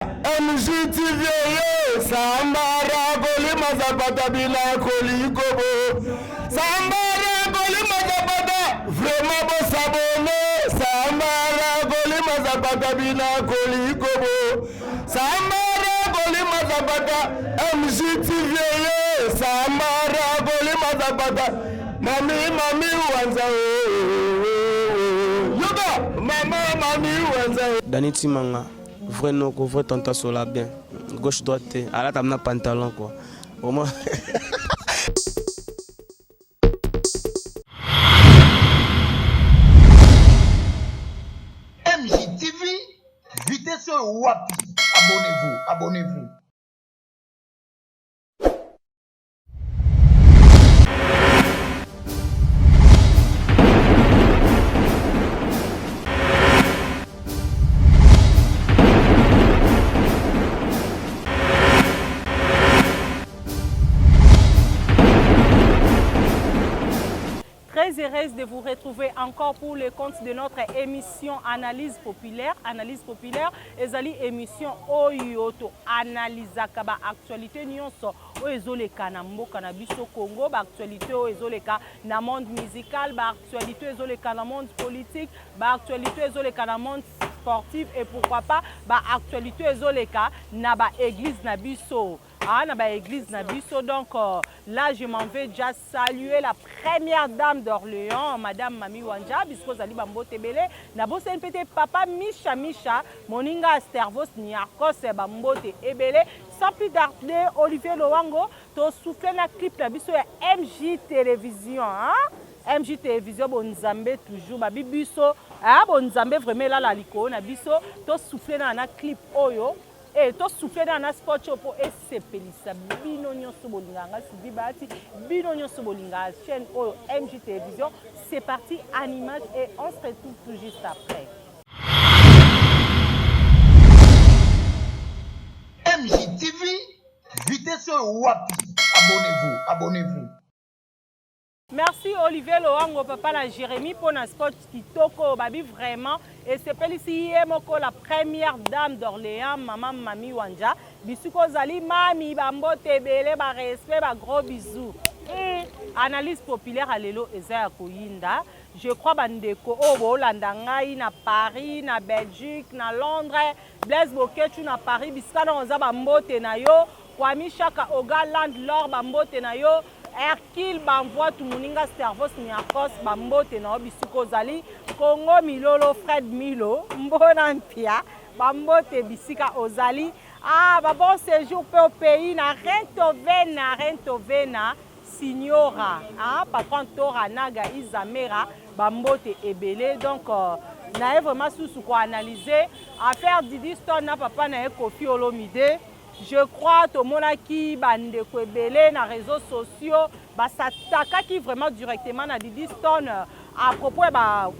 MJTV Sambara Goli Mazabata Bila Koli Kobo Sambara Goli Mazabata Vraiment bon s'abonner Sambara Goli Mazabata Bila Koli Kobo Sambara Goli Mazabata MJTV Sambara Goli Mazabata Mami Wanza Yoga Mami Wanza Dani Timanga vrai no ko vrai tanta sola bien gauche droite à la table pantalon quoi au moins MJTV vitesse wapi abonnez-vous Très heureuse de vous retrouver encore pour le compte de notre émission Analyse populaire. Analyse populaire, ezali émission Oyoto analyse kaba actualité nyonso oyezoleka na mboka na biso Congo, ba actualité oyezoleka na monde musical, ba actualité oyezoleka na monde politique, ba actualité oyezoleka na monde sportif et pourquoi pas ba actualité oyezoleka na ba église na biso. Na ba église na biso. Donc là je m'en vais déjà saluer la première dame d'Orléans, Madame Mami Wanja, bisko zali bambote belé na bosse mpete papa Misha moninga Stervos Niarkos bambote ebele. Sans plus tarder, Olivier Lowango to souffler na clip na biso ya MJ Télévision MJ Télévision bonzambe toujours babi biso bonzambe vraiment là la liko na biso to souffler na clip oyo. Et to souffler dans un spot pour sepelisa bino nyonso bolinganga sibi bati bino nyonso bolinga chaîne o MJ Télévision. C'est parti en image et on se retrouve tout juste après. MJTV vitesse wapi abonnez-vous Merci Olivier Loango papa na Jérémy pour un spot kitoko babi vraiment et c'est ici moko la première dame d'Orléans maman Mami Wanja bisuko zali mami bambote belé ba respect ba gros bisous. Analyse populaire alelo eza koyinda je crois bandeko o landa ngai na Paris na Belgique na Londres Blaise Boketu na Paris bisika na oza bambote na yo Kwami Chaka Oga landlord bambote na yo Hercule Bamvoa Tumuninga Stervos Niarkos bambote na bisuko zali Congo Milolo Fred Milo mbona mpia bambote bisika ozali ba bon séjour au pays na rentovena signora patron Tora Naga Izamera bambote ebele. Donc na vraiment sous quoi analyser affaire Didi Stone na papa na Kofi Olomide. Je crois que monaki bande kwebele na réseaux sociaux s'attaque qui vraiment directement na Didi Stone à propos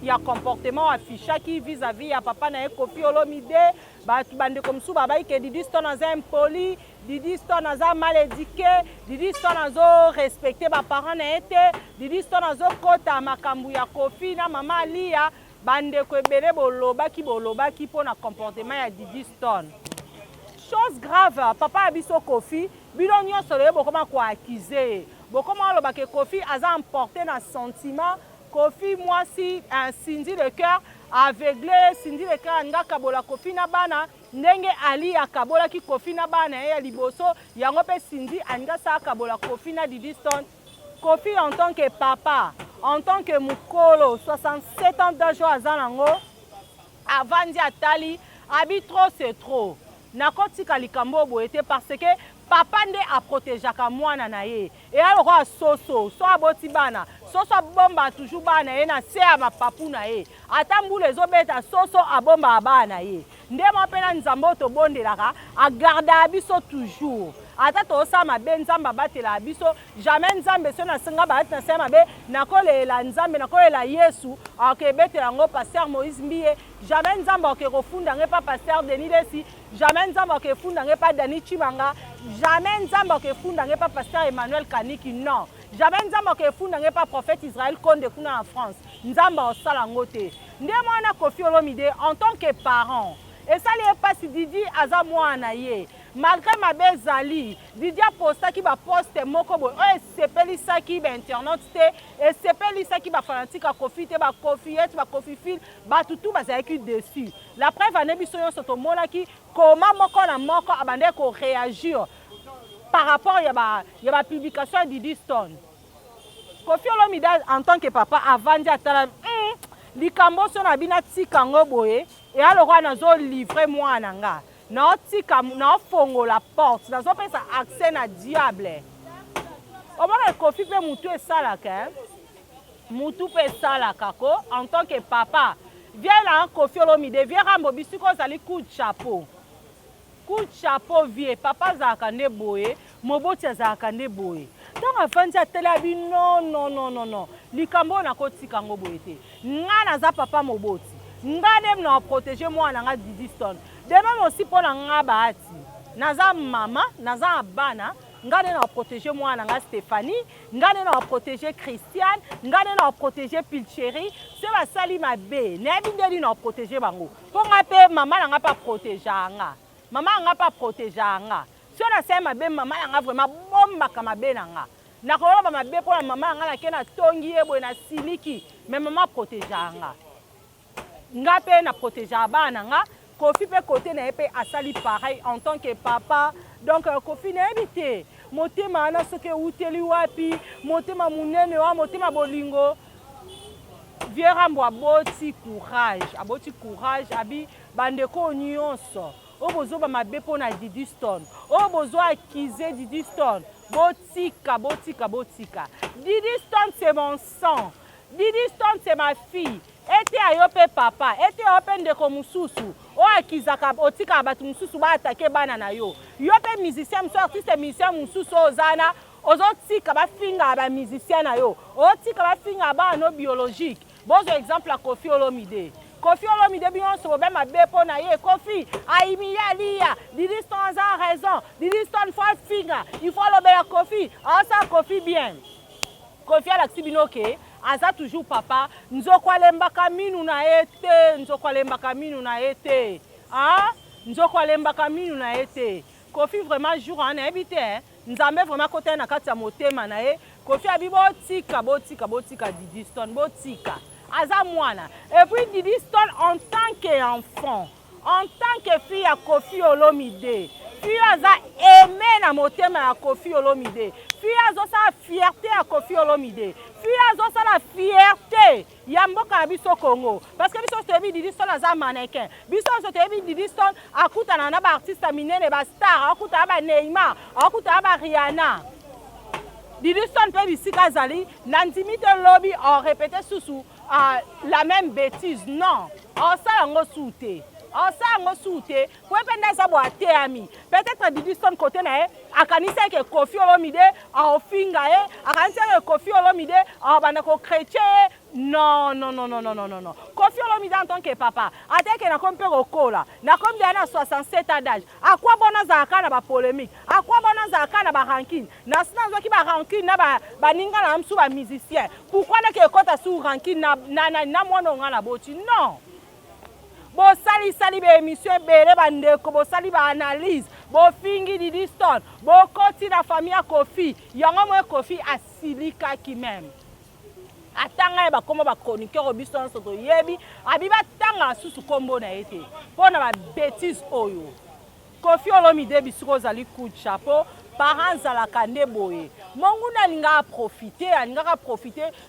il y a comportement affiché qui vis-à-vis à papa na Kofi Olomide bande comme sou baba que Didi Stone a impoli, Didi Stone a mal éduqué, Didi Stone a respecté ba parents na été, Didi Stone a kota makambu ya Kofi na mama Lia bande kwebele boloba ki pour na comportement ya Didi Stone. Chose grave, papa abiso Kofi, bilon nyonso le bokoma ko accuser. Bokoma loba ke Kofi a emporté na sentiment. Kofi moi si un Cindy le cœur aveuglé, Cindy le cœur nga kabola Kofi na bana, ndenge Ali akabola ki Kofi na bana ya liboso, yango pe Cindy anga sa kabola Kofi na Didi Stone. Kofi en tant que papa, en tant que mukolo, 67 ans d'âge azanango, avant di atali, abi trop c'est trop. Nakotika likambo boete parce que papa nde a protégé mwana na ye et alors soso so aboti bana soso bomba toujours bana ye na se ma papu na ye atambu les obeta soso abomba bana ye nde mo pena nzambo to bondelaka a garder biso toujours ata to sa mabe nzamba batela biso jamais nzambe so na senga ba na se mabe nakolela nzambe nakolela Yesu akebetela ngo pasteur Moïse Mbiye jamais nzamba okefunda ngepa pasteur Denis Desi jamais nzamba okefunda ngepa Dani Chimanga jamais nzamba okefunda ngepa pasteur Emmanuel Kaniki non jamais nzamba okefunda ngepa prophète Israël Konde kuna en France nzamba osala ngote nde mwana Kofi Olomide en tant que parent esali ye mpasi Didi aza mwana ye malgré mabe ezali Didi apostaki baposte moko boye oyo esepelisaki bainternaute te esepelisaki bafanatique ya Koffi te bakofiete bakofifile bato tu bazalaki dessus la preuve ane biso nyonso tomonaki koma moko na moko abandaki koréagir par rapport ya bapublication ya Didi Stone. Koffi Olomide en tant que papa avandi atala likambo so na bina tika ngo boye e aloko nazo livrer mwana nga na tika na fongo la porte nazo pesa accès na diable omona Koffi pe mutu esalaka mutu pe esalaka ko en tant que papa viens là Koffi Olomide viens rambo bisiko zali coup de chapeau vie papa zaka ne boye moboti azaka ne boye donc avandi atala bi non likambo na kotika ngo boye te nga naza papa moboti nga dem na protéger mwana nga Didi Stone de même aussi pona nga baati naza mama naza bana nga na protéger mwana nga Stéphanie nga na protéger Christiane nga na protéger Pilcheri se basali mabe na bindeli na protéger bango po nga pe mama nga pa protéger nga mama nga pa protéger nga si on a fait mabe mama nga vraiment bomba kama mabe nga na koloba mabe po na mama nga na kena tongi ebo na siliki mais maman protéger nga pe na protéger bana nga Koffi pe côté na pe asali pareil en tant que papa donc Koffi na ebité motema na soke uteli wapi motema munene wa motema bolingo Vierambo aboti courage abi bandeko nyonso obozo ba mabe po na Didi Stone obozo accuser Didi Stone botika Didi Stone c'est mon sang Didi Stone c'est ma fille ete ayope papa ete ayope ndeko mususu o akizaka otika batu mususu ba attaquer bana na yo yope musicien mususu artiste musicien mususu ozana ozotika ba finga ba musicien na yo otika ba finga ba no biologique bozo exemple à Koffi Olomide bionso be mabe po na ye Koffi aimiya lia Didi Stone a raison Didi Stone faut finga il faut l'obéir Koffi ça Koffi bien Koffi ala sibinoke aza toujours papa nzokwalembaka minu na ete Koffi vraiment jour en habité nzambe vraiment côté na kati ya motema na ye Koffi abi botika Didi Stone botika aza mwana et puis Didi Stone en tant qu'enfant en tant que fille à Koffi Olomide fille aza aimé na motema ya Koffi Olomide fille azo sa fierté à Koffi Olomide fille azo sa la fierté ya mboka na biso Congo parce que biso toyebi Didi Stone aza mannequin biso toyebi Didi Stone akutana na ba artiste minene ba star akutana ba Neymar akutana ba Rihanna Didi Stone pe bisika zali nandimi te lobby on répétait sous la même bêtise non on ça ngo soute pour ependa za boate ami peut-être Didi Stone côté na akanisa ke Koffi Olomide a ofinga akanisa ke Koffi Olomide a bana ko chrétien non Koffi Olomide en tant que papa ateke na kompe kokola na kombe na 67 ans d'âge à quoi bona za kana ba polémique à quoi bona za kana ba ranking na sina zo ki ba ranking na ba ninga na msu ba musicien pourquoi na ke kota sous ranking na mwana ngana boti non bo sali be émission bele bandeko bo sali ba analyse bo fingi Didi Stone bo koti na famille ya Koffi yango mo Koffi asilika ki même atanga ba komo ba chroniqueur biso soto yebi abiba tanga susu kombo na ete pona ba bêtise oyo Koffi Olomide bisiko zali coup de chapeau parents à la kandeboye monguna linga profiter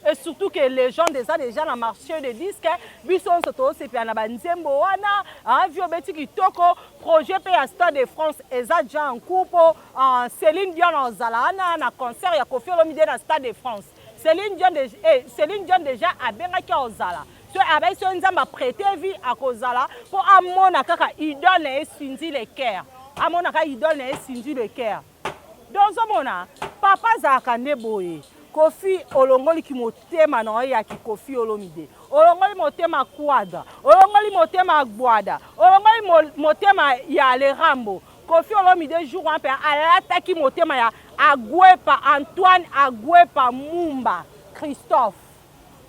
et surtout que les gens déjà dans marché de disques bison soto c'est puis na banzembo wana avio beti kitoko projet pe à Stade de France eza déjà en couple Céline Dion ozalana na concert ya Koffi Olomide na Stade de France Céline Dion déjà abengaki ozala so abai so nzamba prêter vie à kozala pour amona kaka idole na esindi le cœur amona kaka idole na esindi le cœur donc omona papa zaka ndeboye Koffi olongoli ki motema na ya ki Koffi Olomide olongoli motema kwada olongoli motema gbwada olongoli motema ya le rambo Koffi Olomide jour en père alata ki motema ya Agwepa Antoine Agwepa Mumba Christophe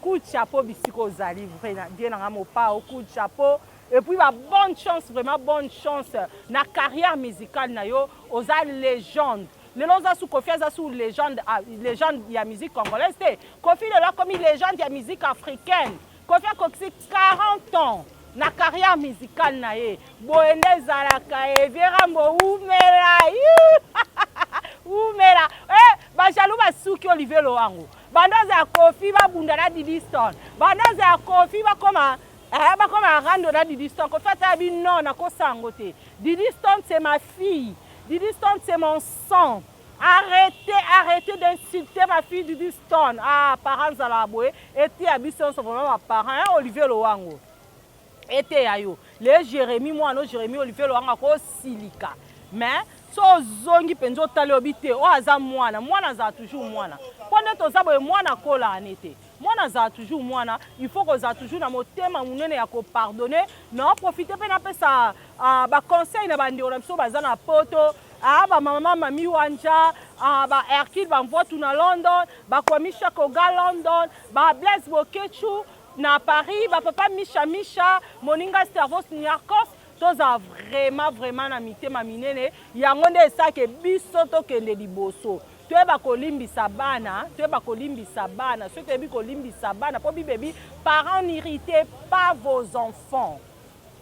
coup de chapeau bisiko zali vraiment bien na mopa coup de chapeau et puis bonne chance, vraiment bonne chance na carrière musicale na yo aux légende. Les gens qui Kofi sous légende de la musique congolaise, Kofi est comme légende de la musique africaine. Kofi a 40 ans na carrière musicale na ye. Boende zalaka evera mo umela. Umela. Ba jalou ba souki Olivier Loango. Bandaza ya Kofi ba bunda na Didi Stone. Bandaza ya Kofi ba koma rando na Didi Stone. Kofi ata bi non na kosango te. Didi Stone c'est ma fille. Didi Stone c'est mon sang. Arrêtez d'insulter ma fille Didi Stone. Ah, parents à la bouée. Et tu as vu son vraiment parent Olivier Loango. Et tu as eu les Jérémy moi non Jérémy Olivier Loango ko silika. Mais so zongi penzo tali obité o aza mwana za toujours mwana. Pendant to za boye mwana kola anete. Mwana za toujours mwana, il faut que za toujours na motema munene ya ko pardonner. Non profiter pe na pesa ba conseil na bandi ona biso baza na poto. Ba maman mami wanja, ba Hercule ba mvotu na London, ba Kwamisha Koga London, ba Blaise Bokechu na Paris, ba papa Misha, Moninga Stervos Niarkos, toza vraiment na mitema minene, yango nde esake biso tokende liboso. Toyeba kolimbisa bana, ceux qui kolimbisa bana, po bibebi, parents n'irritez pas vos enfants.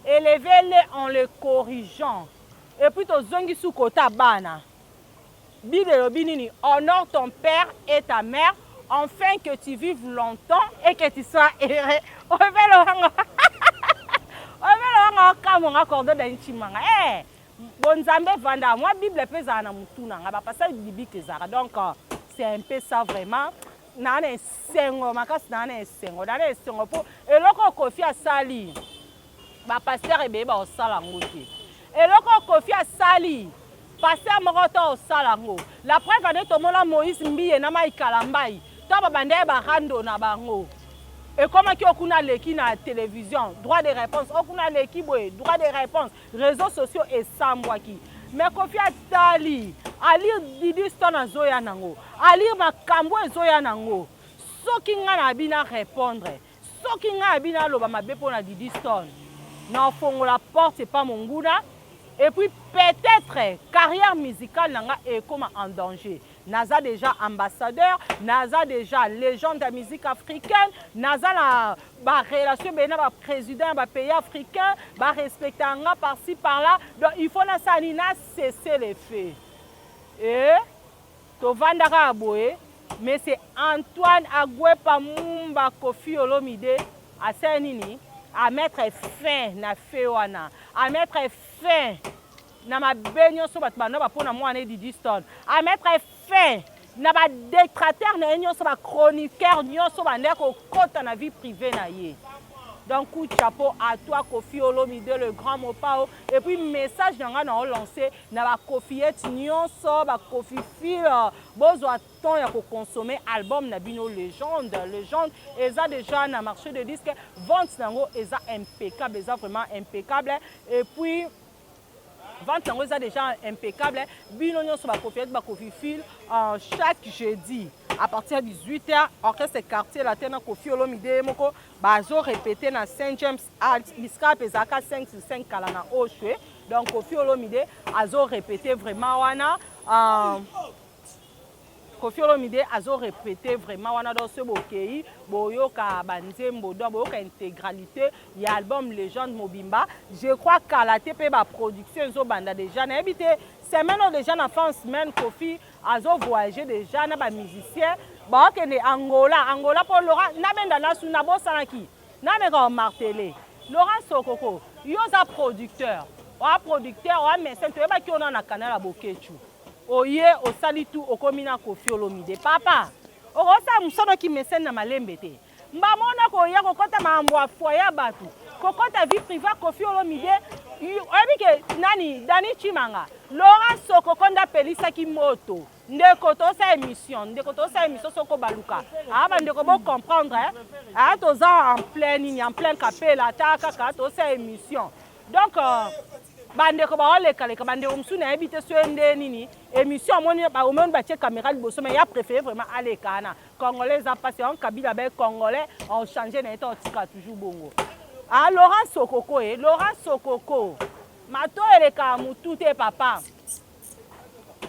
Élevez-les en les corrigeant. Et puis to zongi sous kota bana. Bible binini, honore ton père et ta mère, afin que tu vives longtemps et que tu sois heureux. Kamonga cordon d'Inchimanga. Bonzambe vanda, moi Bible pesa na mutuna, ba passage biblique zara. Donc c'est un peu ça vraiment. Nane sengo makas nane sengo po eloko Kofi asali. Ba pasteur ebe ba osala ngoti. Et loko Kofi asali, pasteur mokoto osalango. La preuve ane tomola Moïse Mbiye na maikalambai. Toba bande ba rando na bango. Et comment qui okuna leki na télévision, droit de réponse, okuna leki boye, droit de réponse, réseaux sociaux et sambwaki. Mais Kofi asali, ali Didi Stone azoya nango, ali makambo ezoya nango. Soki nga na bina répondre, soki nga bina loba mabepo na Didi Stone. Non, fongo la porte c'est pas mon goût. Et puis peut-être carrière musicale nanga est comme en danger. Naza déjà ambassadeur, Naza déjà légende de la musique africaine, Naza la relation avec le président du pays africain, respecter par-ci par-là. Donc il faut cesser les faits. Et to vandara aboye, mais c'est Antoine Agwepa Mumba Kofi Olomide à Saint-Nini. À mettre fin na fewana, à mettre fin na ma benyo so bat bana ba pona mo ane Didi Stone, à mettre fin na ba détracteur na nyo so ba chroniqueur nyo so ba ndeko kota na vie privée na ye. Donc coup de chapeau à toi Kofi Olomide le grand mopao et puis message nanga na lancé na ba Kofi et nyonso ba Kofi fil besoin temps ya ko consommer album na bino légende eza déjà na marché de disques vente nango eza impeccable, eza vraiment impeccable et puis vente nango eza déjà impeccable bino nyonso ba Kofi fil chaque jeudi à partir de 18h, orchestre quartier latin Kofi Olomide moko bazo répéter na Saint James Iska Pezaka 5/5 kalana Oshwe. Donc Kofi Olomide azo répéter vraiment wana Kofi Olomide azo répéter vraiment wana dans ce bokei boyoka banzembo do boyoka intégralité y album légende Mobimba. Je crois qu'à la TP ba production zo banda déjà na habité semaine déjà na fin semaine Kofi azo voyager déjà na ba musicien ba kende Angola pour Laurent na benda na suna bosanaki na meka martelé Laurent Sokoko yoza producteur o médecin to ba ki ona na canal abokechu oye osali tout okomina Kofi Olomide papa okosa musono ki médecin na malembe te mbamona ko ya kokota mambo afoya batu kokota vie privée Kofi Olomide oyebi ke nani Dani Chimanga Laurent Sokoko nda pelisa ki moto ndeko to sa émission soko baluka ndeko bo comprendre toza en plein capella taka ka to sa émission donc bandeko ba oleka bandeko msuna habite so ende nini émission moni ba omoni ba tie caméra liboso mais ya préféré vraiment aleka na congolais a passé en Kabila ba congolais on changer na état tika toujours bongo Ah, Laurent Sokoko, Laurent Sokoko. Mato eleka mutu te papa.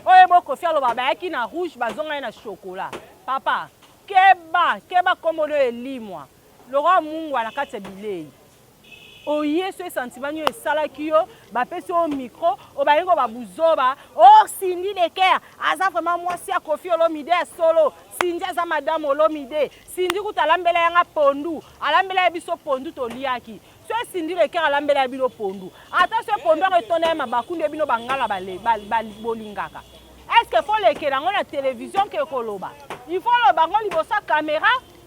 Oye boko faire le baba qui na rouge bazonga na chocolat. Papa, keba comme le elimwa. Laurent Mungwa na kati bilei. Oye ce sentiment yo esalaki yo ba pesi au micro o ba ngo ba buzoba oh Cindy Leker aza vraiment moi si a Koffi Olomide solo Cindy aza madame Olomide Cindy kutalambela yanga pondu alambela biso pondu to liaki so Cindy Leker alambela bino pondu ata ce pondu retourner mabakunde bino bangala bal bolingaka est-ce que faut les que dans la télévision que koloba il faut le bango libosa caméra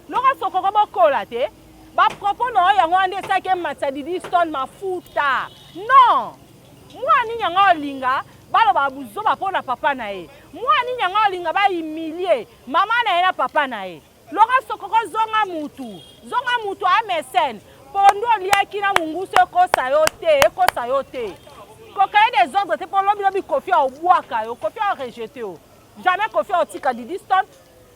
Laurent Sokoko bokola te ba propos non yango ande sake matadidi stone mafuta non moi ni nyanga olinga balo ba buzo ba pona papa na e moi ni nyanga olinga ba humilier mama na ena papa na e Laurent Sokoko zonga mutu a mécène pondo liaki na munguse ko sayote kokaye des ordres te pour lobi Koffi au boaka yo Koffi a rejeté yo jamais Koffi a tika Didi Stone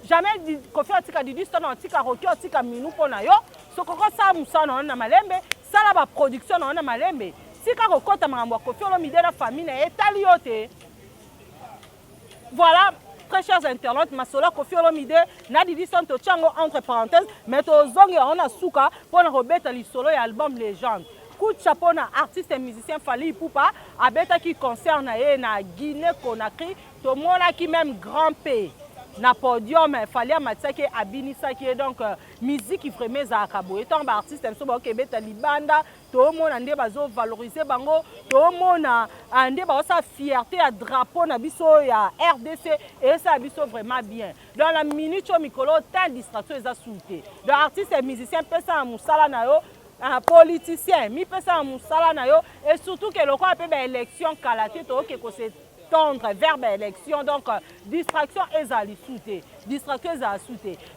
jamais Koffi a tika Didi Stone tika Rocky tika minu pona yo Sokoko sa musana na malembe sala ba production na malembe tika kokota makambo Koffi Olomide na famille na etali yo te. Voilà très chers internautes masolo Koffi Olomide na Didi Stone to chango entre parenthèses mais to zongi on a suka pona robeta li solo ya album légende coup de chapeau na artiste et musicien Fally Ipupa abeta qui concerne na Guinée Conakry to mona qui même grand P na podium Fally Amatsaki abinisaki donc musique qui vraiment za akabo étant ba artiste so ba kebeta libanda to mona nde bazo valoriser bango to mona ande ba sa fierté à drapeau na biso ya RDC et ça biso vraiment bien dans la minute au mikolo tant distraction eza souté donc artiste et musicien pesa musala na yo un politicien mi pesa musala na yo et surtout que le quoi pe ba élection kalate to ke ko se tendre vers l'élection donc distraction ezali souté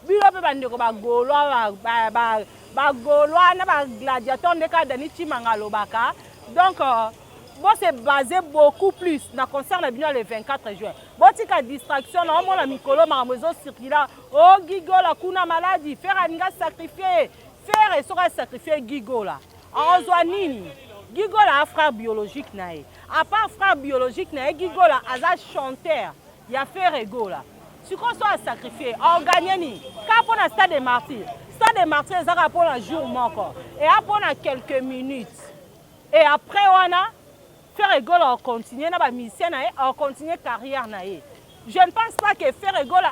bilo pe bandeko ba golwa ba golwa na ba gladiateur ndeka dani chimanga lobaka donc bon c'est basé beaucoup plus na concert na bino le 24 juin botika distraction na mona mikolo mamezo circula oh gigola kuna maladie faire aninga sacrifier faire et sera sacrifier gigola ozwa nini Gigola a frère biologique nae. À part frère biologique nae, Gigola a chanteur. Il a fait Regola. Si on soit sacrifié, on gagne ni. Quand on a stade des martyrs, ça va pour un jour encore. Et après on a quelques minutes. Et après on a fait Regola, on continue na ba mission nae, on continue carrière nae. Je ne pense pas que faire Regola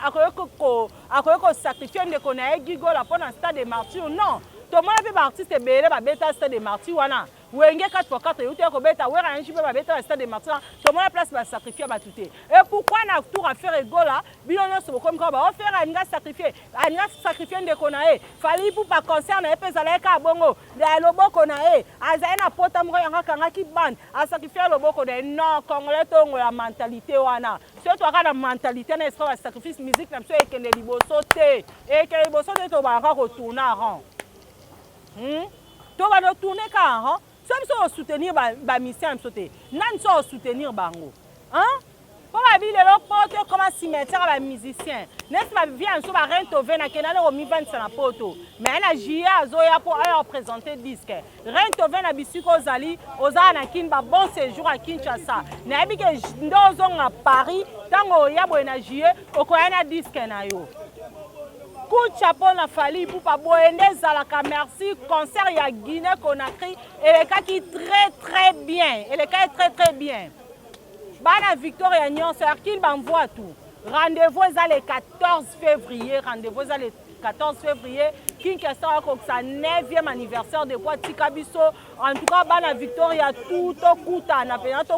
a sacrifié de connaître Gigola pour un stade des martyrs. Non. Tout le monde a artiste belé ba beta stade des martyrs wana. Wenge 4x4 yote ko beta wera nji ba beta stade des martyrs. Tout le monde a place ba sacrifier ba touté. Et pourquoi na tour à faire Regola, bilonyo so comme ba faire anga sacrifier. Anga sacrifier de konae. Fally Ipupa concerne e pesa leka bongo. De loboko nae. Azaina pota mro yanga kanga ki band. A sacrifier loboko de non congolais tongo la mentalité wana. Surtout à la mentalité na estra sacrifice musique na so ekende liboso te. Et que liboso te to ba retourner rang. To va retourner quand hein ça me soutenir ba mission sauter nan so soutenir bango hein pour ba bile lo poto comme cimetière ba musicien n'est pas vient so ba rento vena kenalo o mi 20 na poto mais na jia zoya pour aller représenter disque rento vena bisiko zali ozana kin ba bon séjour à Kinshasa na bi ke ndozo à Paris tango ya bo na jie okoyana disque na yo coup de chapeau na Fally Ipupa boende zalaka merci concert ya Guinée Conakry et les cas qui très bien et les cas très bien bana Victoria Nyon c'est qu'il m'envoie tout rendez-vous le 14 février Kinshasa comme sa 9e anniversaire de quoi Tikabiso en tout cas bana Victoria tout au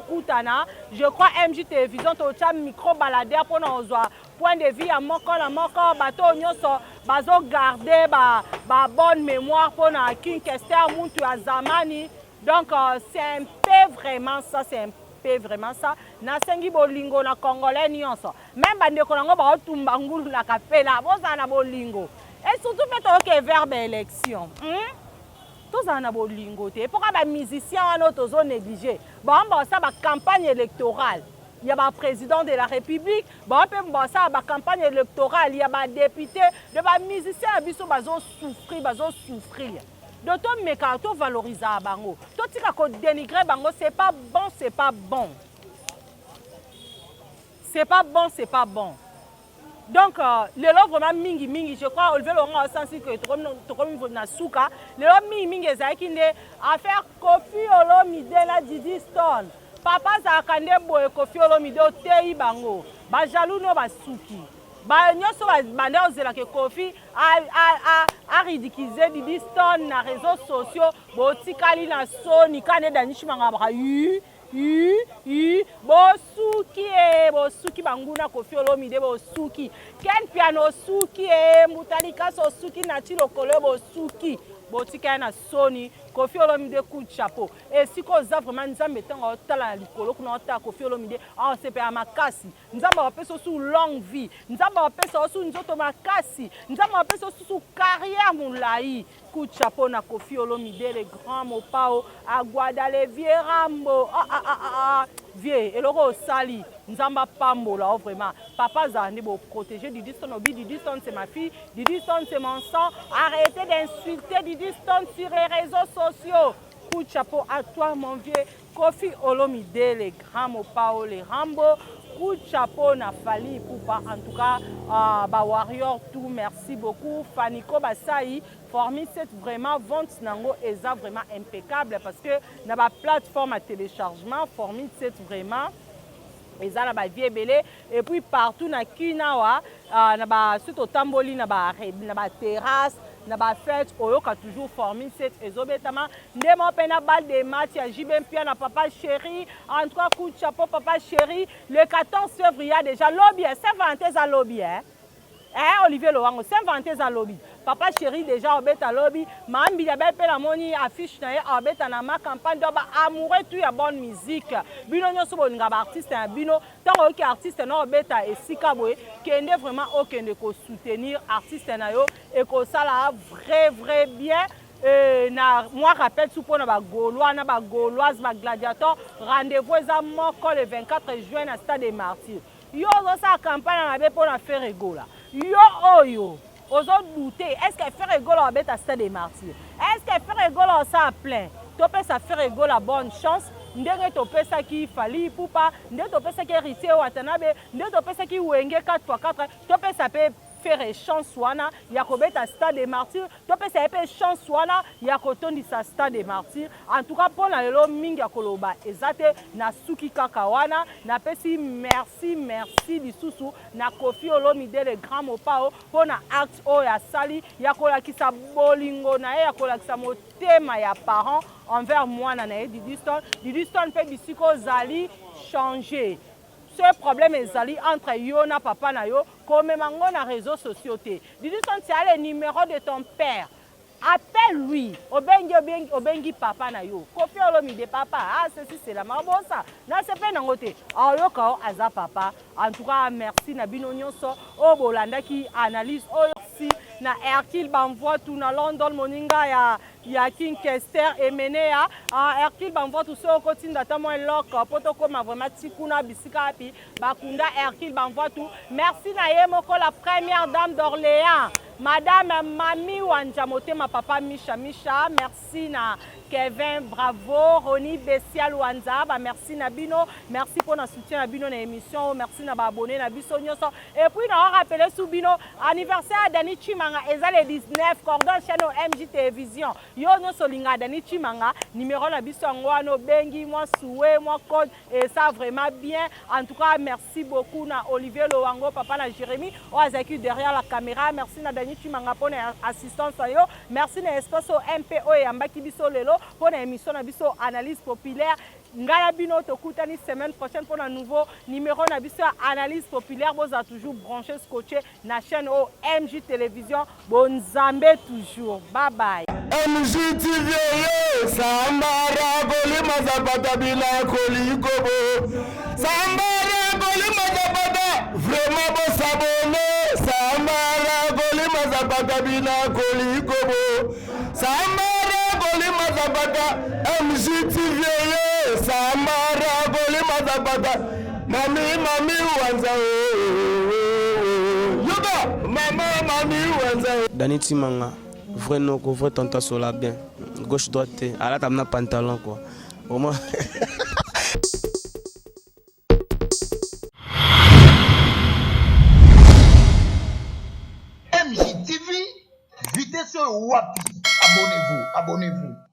kutana je crois MJ télévision to cha micro baladeur pour nous point de vue à moko bateau nyonso bazo garder ba bonne mémoire pour na Kinshasa muntu ya zamani donc c'est un peu vraiment ça na sengi bolingo na congolais nyonso même bandeko nango ba otumba ngulu na kapela boza na bolingo et surtout fait que verbe élection tous en a bolingo te pourquoi ba musicien en autre zone négligé bon ça ba campagne électorale il y a un président de la République bon peut ça ba campagne électorale il y a ba député de ba musicien biso bazo souffrir donc to meka to valoriser bango to tika ko dénigrer bango c'est pas bon c'est pas bon c'est pas bon c'est pas bon donc le lo vraiment mingi je crois Olivier Laurent a senti que to comme na suka le lo mingi ezaki nde affaire Koffi Olomide na Didi Stone papa za kande boye Koffi Olomide otei bango ba jaloux no ba suki ba nyoso ba bande ozela ke Koffi a ridiculiser Didi Stone na réseaux sociaux bo tikali na soni kane danishi manga ba bosuki banguna Koffi Olomide bosuki ken piano suki mutalika so suki na tilo kolo bosuki botika na soni Koffi Olomide coup de chapeau et si ko za vraiment nzambe tango tala likolo kuna ta Koffi Olomide on se pa makasi nzambe wapeso sous longue vie nzambe wapeso sous nzoto makasi nzambe wapeso sous carrière mulai coup de chapeau na Koffi Olomide le grand mopao aguada le vieux rambo vieux eloko sali nzamba pambola vraiment papa zande bo protéger Didi Stone obi Didi Stone c'est ma fille Didi Stone c'est mon sang arrêtez d'insulter Didi Stone sur les réseaux sociaux coup de chapeau à toi mon vieux Koffi Olomide les grands mopao les rambo coup de chapeau na Fally Ipupa en tout cas ba warrior tout merci beaucoup Faniko Basai Formi c'est vraiment vente nango eza vraiment impeccable parce que na ba plateforme à téléchargement Formi c'est vraiment eza na ba vie belé et puis partout na Kinawa na ba surtout tamboli na ba terrasse na ba fête oyoka toujours Formi c'est ezobetama ndemo pena balle de match ya Jibem Pia na papa chéri en tout cas coup de chapeau papa chéri le 14 février déjà lobby Saint-Valentin à lobby Olivier Laurent Saint-Valentin à lobby papa chéri déjà obeta lobby mambi ya belle la moni affiche na ye obeta na ma campagne doba amoureux tout ya bonne musique bino nyoso boninga ba artiste ya bino tango ki artiste na obeta esika boye kende vraiment okende ko soutenir artiste na yo et ko sala vrai bien na moi rappelle tout pour na ba Gaulois na ba Gauloise ba gladiateur rendez-vous eza moko le 24 juin na stade des Martyrs yo zo sa campagne na be pour na faire rigola yo oyo ozo douter est-ce que faire rigola abet à stade des Martyrs est-ce que faire rigola ça plein topé ça faire rigola bonne chance ndenge topé ça qui Fally Ipupa ndenge topé ça qui Héritier Watanabe ndenge topé ça qui Wenge 4x4 topé ça peut faire chance wana ya kobeta stade des Martyrs topé ça peut chance wana ya kotondi sa stade des Martyrs en tout cas pour na lelo mingi ya koloba ezate na suki kaka wana na pesi merci lisusu na Koffi Olomide le grand mopao pour na acte o ya sali ya kolakisa bolingo na ya kolakisa motema ya parents envers moi na Didi Stone peut bisiko zali changer ce problème ezali entre yo na papa na yo comme mango na réseaux sociaux te Didi Stone c'est le numéro de ton père appelle lui obengi papa na yo Koffi Olomide papa ceci c'est la mabosa na c'est pas nangote ayoka aza papa en tout cas merci na bino nyonso o bolanda ki analyse aussi na Hercule Banvoie tout na London moninga ya King Kester Emenea Hercule Banvoie tout so kotinda tamo eloko poto koma vraiment tikuna bisika api bakunda Hercule Banvoie tout merci na ye moko la première dame d'Orléans Madame Mami Wanjamote ma papa Misha merci na Kevin bravo Roni Bessial Wanza merci na bino merci pour notre soutien na bino na émission merci na ba abonné na biso nyonso et puis na rappeler sous bino anniversaire Dani Chimanga eza le 19 cordon chaîne MJ télévision yo nyonso linga Dani Chimanga numéro na biso ngwano bengi moi soué moi code et ça vraiment bien en tout cas merci beaucoup na Olivier Lowango papa na Jérémy Oazaki derrière la caméra merci na Dani Chimanga pour assistance yo merci na espace MPO et ambaki biso lelo pour une émission na biso analyse populaire ngala bino tokutani semaine prochaine pour un nouveau numéro na biso analyse populaire vous a toujours branché scotché na chaîne au MJ télévision bonzambe toujours bye bye MJ TV Sambara Golima Zapata bila kolikobo Sambara Golima Zapata vraiment bon s'abonner Sambara Golima Zapata bila kolikobo Sambara Golima Zapata MJTV Sambara Golima Zapata Mami Wanza Yoga Mami Wanza Dani Timanga vrai no ko vrai tanta sola bien gauche droite alata na pantalon quoi vraiment. MJTV, vitesse wapi? Abonnez-vous, abonnez-vous.